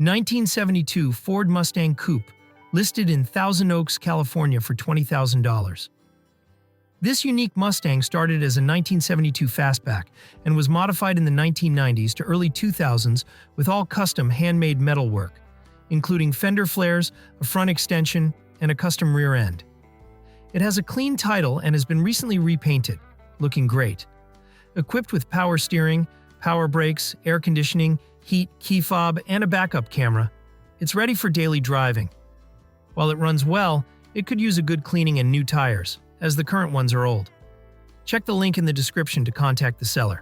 1972 Ford Mustang Coupe, listed in Thousand Oaks, California for $20,000. This unique Mustang started as a 1972 fastback and was modified in the 1990s to early 2000s with all custom handmade metalwork, including fender flares, a front extension, and a custom rear end. It has a clean title and has been recently repainted, looking great. Equipped with power steering, power brakes, air conditioning, heat, key fob, and a backup camera, it's ready for daily driving. While it runs well, it could use a good cleaning and new tires, as the current ones are old. Check the link in the description to contact the seller.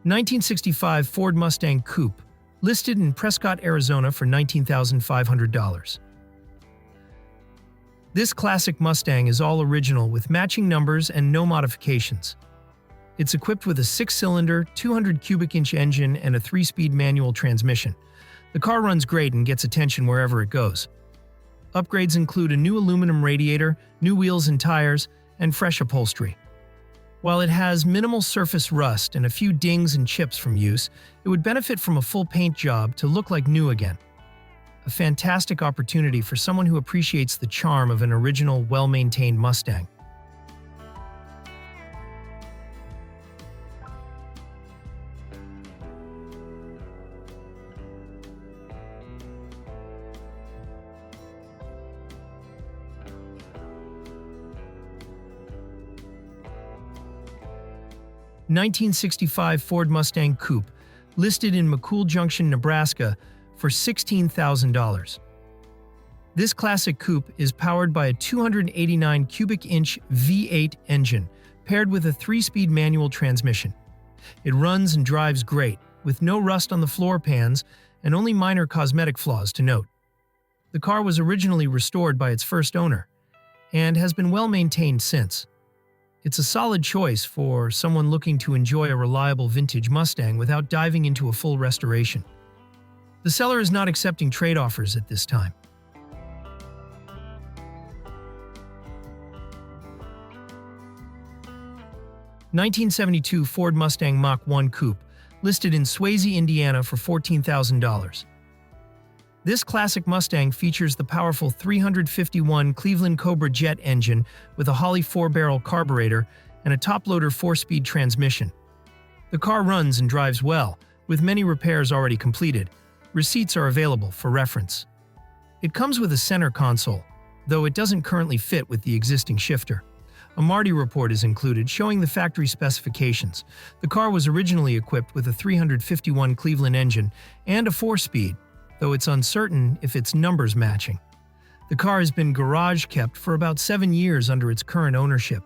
(1965) Ford Mustang Coupe, listed in Prescott, Arizona for $19,500. This classic Mustang is all original with matching numbers and no modifications. It's equipped with a 6-cylinder, 200 cubic inch engine and a 3-speed manual transmission. The car runs great and gets attention wherever it goes. Upgrades include a new aluminum radiator, new wheels and tires, and fresh upholstery. While it has minimal surface rust and a few dings and chips from use, it would benefit from a full paint job to look like new again. A fantastic opportunity for someone who appreciates the charm of an original, well-maintained Mustang. (1965) Ford Mustang Coupe, listed in McCool, Junction, Nebraska for $16,000. This classic coupe is powered by a 289 cubic inch V8 engine paired with a 3-speed manual transmission. It runs and drives great, with no rust on the floor pans and only minor cosmetic flaws to note. The car was originally restored by its first owner and has been well maintained since. It's a solid choice for someone looking to enjoy a reliable vintage Mustang without diving into a full restoration. The seller is not accepting trade offers at this time. (1972) Ford Mustang Mach 1 Coupe, listed in Swayzee, Indiana for $14,000. This classic Mustang features the powerful 351 Cleveland Cobra jet engine with a Holley 4-barrel carburetor and a top-loader 4-speed transmission. The car runs and drives well, with many repairs already completed. Receipts are available for reference. It comes with a center console, though it doesn't currently fit with the existing shifter. A MARTI report is included showing the factory specifications. The car was originally equipped with a 351 Cleveland engine and a 4-speed, though it's uncertain if its numbers matching. The car has been garage kept for about 7 years under its current ownership.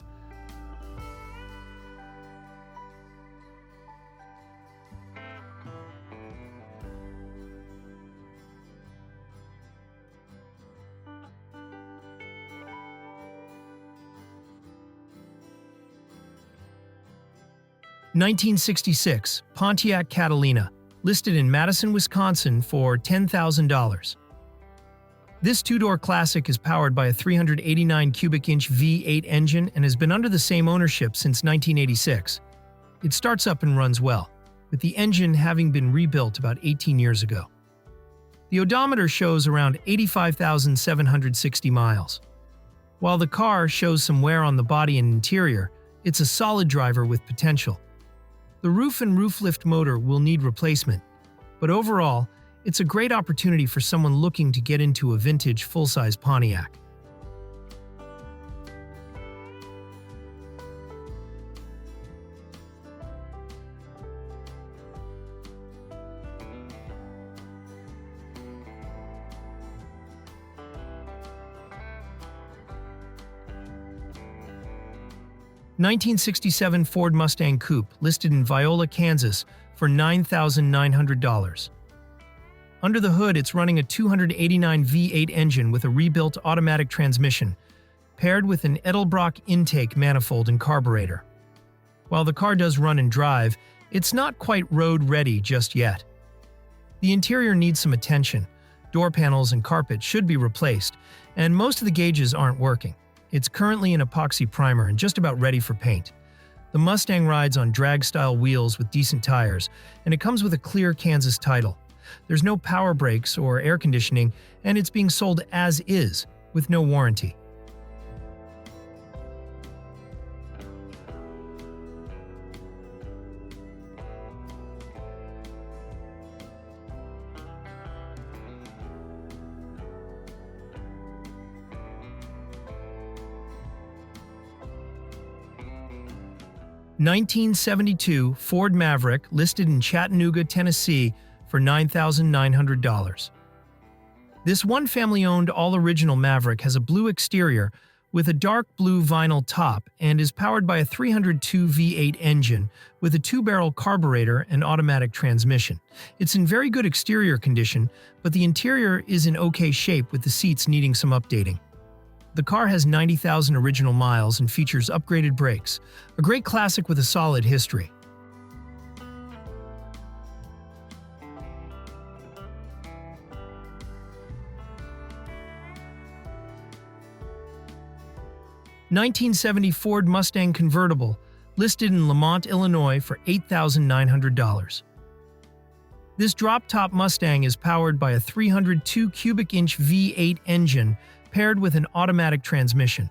(1966) Pontiac Catalina, listed in Madison, Wisconsin for $10,000. This two-door classic is powered by a 389 cubic inch V8 engine and has been under the same ownership since 1986. It starts up and runs well, with the engine having been rebuilt about 18 years ago. The odometer shows around 85,760 miles. While the car shows some wear on the body and interior, it's a solid driver with potential. The roof and roof lift motor will need replacement, but overall, it's a great opportunity for someone looking to get into a vintage full-size Pontiac. (1967) Ford Mustang Coupe, listed in Viola, Kansas for $9,900. Under the hood, it's running a 289 V8 engine with a rebuilt automatic transmission, paired with an Edelbrock intake manifold and carburetor. While the car does run and drive, it's not quite road-ready just yet. The interior needs some attention. Door panels and carpet should be replaced, and most of the gauges aren't working. It's currently an epoxy primer and just about ready for paint. The Mustang rides on drag-style wheels with decent tires, and it comes with a clear Kansas title. There's no power brakes or air conditioning, and it's being sold as is, with no warranty. (1972) Ford Maverick, listed in Chattanooga, Tennessee for $9,900. This one family-owned all-original Maverick has a blue exterior with a dark blue vinyl top and is powered by a 302 V8 engine with a 2-barrel carburetor and automatic transmission. It's in very good exterior condition, but the interior is in okay shape with the seats needing some updating. The car has 90,000 original miles and features upgraded brakes, a great classic with a solid history. (1970) Ford Mustang Convertible, listed in Lemont, Illinois for $8,900. This drop-top Mustang is powered by a 302 cubic-inch V8 engine paired with an automatic transmission.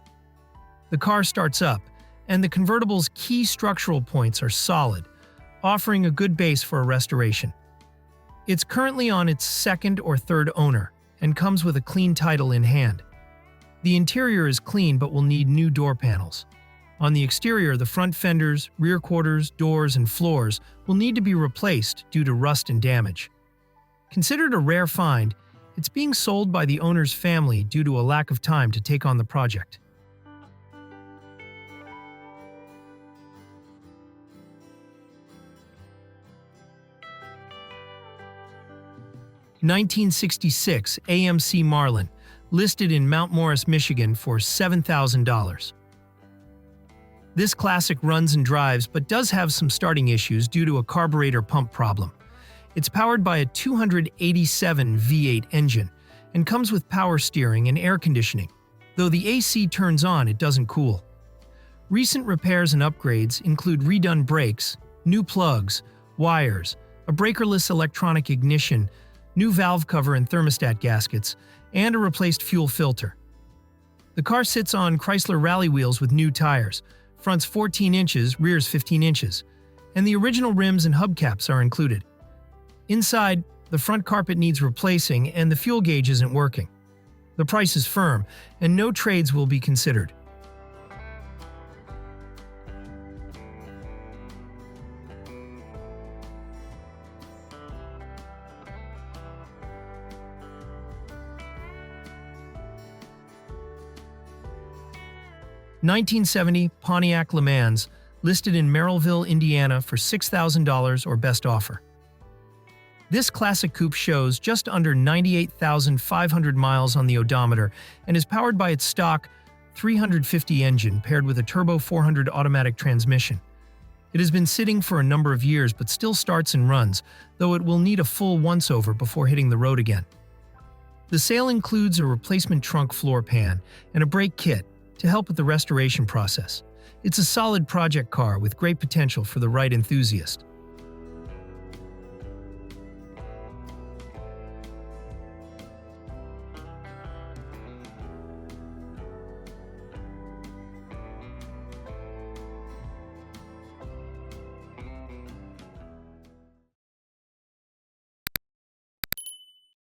The car starts up, and the convertible's key structural points are solid, offering a good base for a restoration. It's currently on its second or third owner, and comes with a clean title in hand. The interior is clean but will need new door panels. On the exterior, the front fenders, rear quarters, doors, and floors will need to be replaced due to rust and damage. Considered a rare find, it's being sold by the owner's family due to a lack of time to take on the project. (1966) AMC Marlin, listed in Mount Morris, Michigan for $7,000. This classic runs and drives but does have some starting issues due to a carburetor pump problem. It's powered by a 287 V8 engine and comes with power steering and air conditioning. Though the AC turns on, it doesn't cool. Recent repairs and upgrades include redone brakes, new plugs, wires, a breakerless electronic ignition, new valve cover and thermostat gaskets, and a replaced fuel filter. The car sits on Chrysler Rally wheels with new tires, front's 14 inches, rear's 15 inches, and the original rims and hubcaps are included. Inside, the front carpet needs replacing and the fuel gauge isn't working. The price is firm, and no trades will be considered. (1970) Pontiac LeMans, listed in Merrillville, Indiana for $6,000 or best offer. This classic coupe shows just under 98,500 miles on the odometer and is powered by its stock 350 engine paired with a turbo 400 automatic transmission. It has been sitting for a number of years but still starts and runs, though it will need a full once-over before hitting the road again. The sale includes a replacement trunk floor pan and a brake kit to help with the restoration process. It's a solid project car with great potential for the right enthusiast.